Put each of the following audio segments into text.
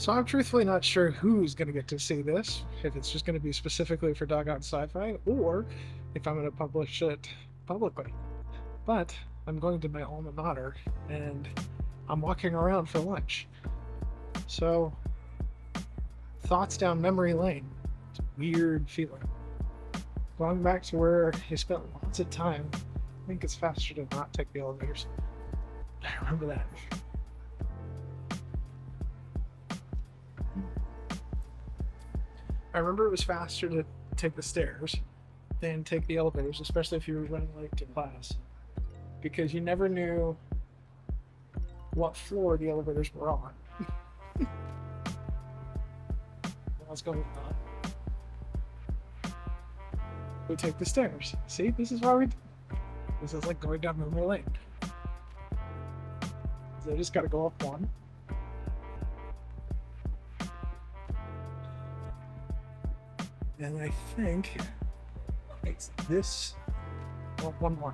So I'm truthfully not sure who's going to get to see this, if it's just going to be specifically for Doggone Sci-Fi, or if I'm going to publish it publicly. But I'm going to my alma mater, and I'm walking around for lunch. So, thoughts down memory lane. It's a weird feeling. Going back to where you spent lots of time, I think it's faster to not take the elevators. I remember that. I remember it was faster to take the stairs than take the elevators, especially if you were running late to class, because you never knew what floor the elevators were on. What's going on? We take the stairs. See, this is why we. This is like going down memory lane. So I just got to go up one. And I think it's this, well, one more.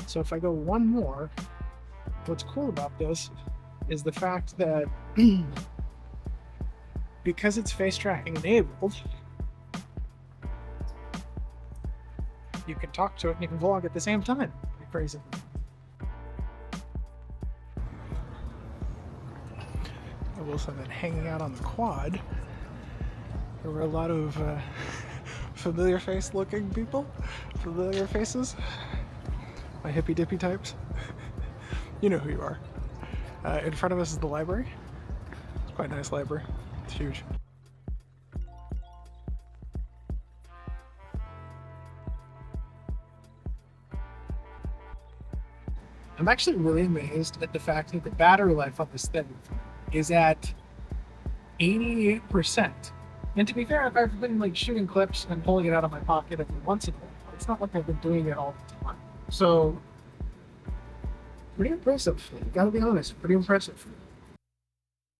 So if I go one more, what's cool about this is the fact that because it's face tracking enabled, you can talk to it and you can vlog at the same time. Pretty crazy. I will say that hanging out on the quad, there were a lot of familiar face looking people, familiar faces, my hippy dippy types. You know who you are. In front of us is the library. It's quite a nice library. It's huge. I'm actually really amazed at the fact that the battery life on this thing is at 88%. And to be fair, I've been like shooting clips and pulling it out of my pocket every once in a while. It's not like I've been doing it all the time. So, pretty impressive. Gotta be honest, pretty impressive.